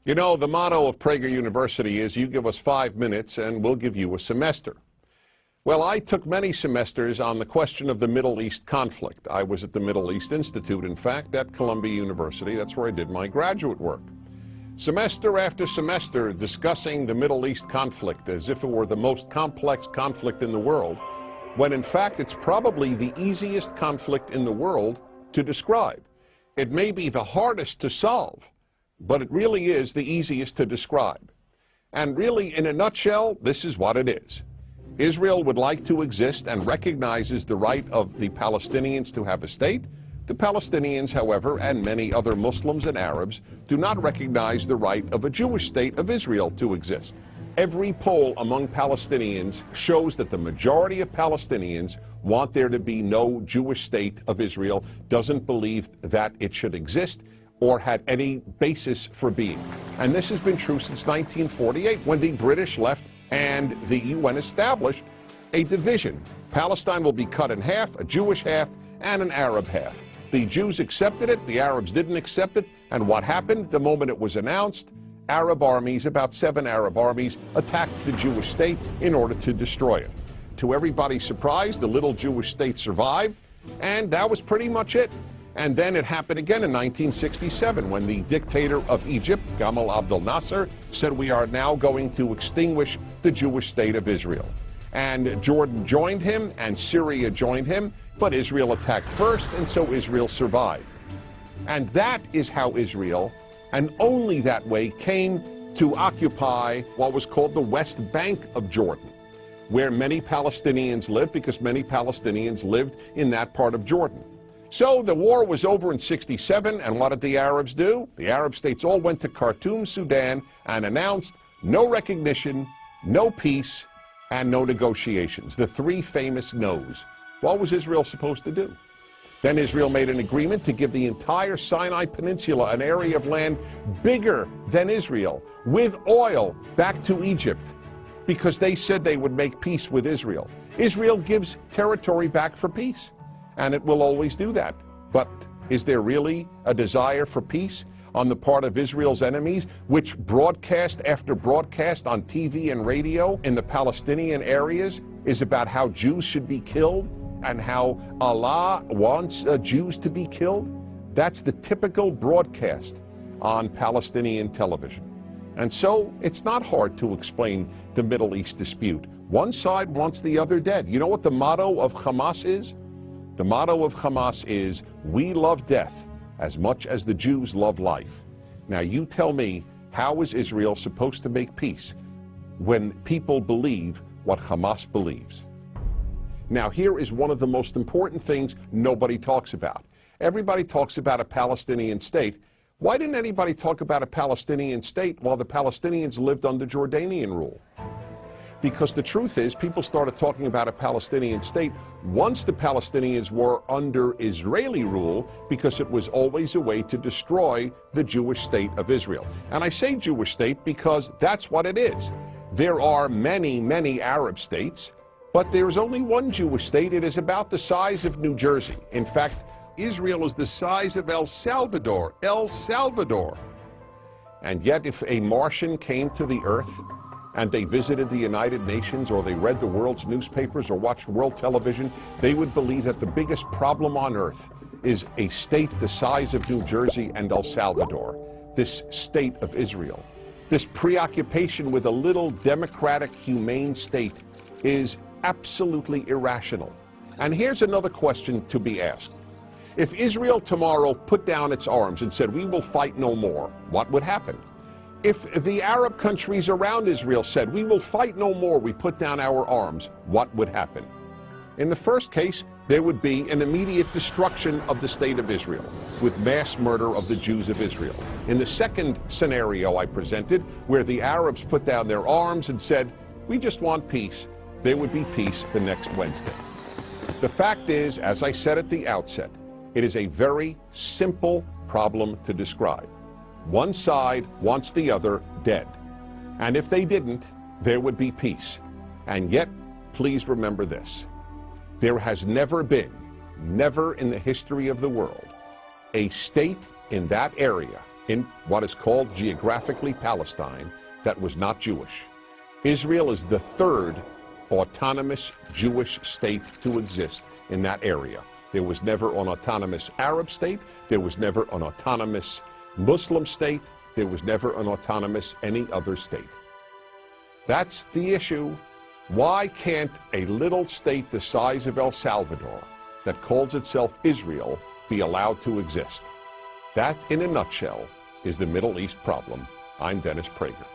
You know, the motto of Prager University is, you give us 5 minutes and we'll give you a semester. Well, I took many semesters on the question of the Middle East conflict. I was at the Middle East Institute, in fact, at Columbia University. That's where I did my graduate work. Semester after semester discussing the Middle East conflict as if it were the most complex conflict in the world, when in fact it's probably the easiest conflict in the world to describe. It may be the hardest to solve, but it really is the easiest to describe. And really, in a nutshell, this is what it is. Israel would like to exist and recognizes the right of the Palestinians to have a state. The Palestinians, however, and many other Muslims and Arabs, do not recognize the right of a Jewish state of Israel to exist. Every poll among Palestinians shows that the majority of Palestinians want there to be no Jewish state of Israel, doesn't believe that it should exist or had any basis for being. And this has been true since 1948, when the British left and the UN established a division. Palestine will be cut in half, a Jewish half and an Arab half. The Jews accepted it, the Arabs didn't accept it, and what happened the moment it was announced? Arab armies, about 7 Arab armies, attacked the Jewish state in order to destroy it. To everybody's surprise, the little Jewish state survived, and that was pretty much it. And then it happened again in 1967 when the dictator of Egypt, Gamal Abdel Nasser, said we are now going to extinguish the Jewish state of Israel. And Jordan joined him and Syria joined him, but Israel attacked first, and so Israel survived. And that is how Israel, and only that way, came to occupy what was called the West Bank of Jordan, where many Palestinians lived, because many Palestinians lived in that part of Jordan. So the war was over in '67, and what did the Arabs do? The Arab states all went to Khartoum, Sudan, and announced no recognition, no peace, and no negotiations. The 3 famous no's. What was Israel supposed to do? Then Israel made an agreement to give the entire Sinai Peninsula, an area of land bigger than Israel, with oil, back to Egypt, because they said they would make peace with Israel. Israel gives territory back for peace, and it will always do that. But is there really a desire for peace on the part of Israel's enemies, which broadcast after broadcast on TV and radio in the Palestinian areas is about how Jews should be killed and how Allah wants Jews to be killed? That's the typical broadcast on Palestinian television. And so it's not hard to explain the Middle East dispute. One side wants the other dead. You know what the motto of Hamas is? The motto of Hamas is, we love death as much as the Jews love life. Now you tell me, how is Israel supposed to make peace when people believe what Hamas believes? Now here is one of the most important things nobody talks about. Everybody talks about a Palestinian state. Why didn't anybody talk about a Palestinian state while the Palestinians lived under Jordanian rule? Because the truth is, people started talking about a Palestinian state once the Palestinians were under Israeli rule, because it was always a way to destroy the Jewish state of Israel. And I say Jewish state because that's what it is. There are many, many Arab states, but there's only one Jewish state. It is about the size of New Jersey. In fact, Israel is the size of El Salvador. El Salvador. And yet, if a Martian came to the earth and they visited the United Nations, or they read the world's newspapers or watched world television, they would believe that the biggest problem on earth is a state the size of New Jersey and El Salvador, this state of Israel. This preoccupation with a little democratic, humane state is absolutely irrational. And here's another question to be asked. If Israel tomorrow put down its arms and said, we will fight no more, what would happen? If the Arab countries around Israel said, we will fight no more, we put down our arms, what would happen? In the first case, there would be an immediate destruction of the state of Israel, with mass murder of the Jews of Israel. In the second scenario I presented, where the Arabs put down their arms and said, we just want peace, there would be peace the next Wednesday. The fact is, as I said at the outset, it is a very simple problem to describe. One side wants the other dead. And if they didn't, there would be peace. And yet, please remember this. There has never in the history of the world, a state in that area in what is called geographically Palestine that was not Jewish. Israel is the third autonomous Jewish state to exist in that area. There was never an autonomous Arab state. There was never an autonomous Muslim state. There was never an autonomous any other state. That's the issue. Why can't a little state the size of El Salvador that calls itself Israel be allowed to exist? That, in a nutshell, is the Middle East problem. I'm Dennis Prager.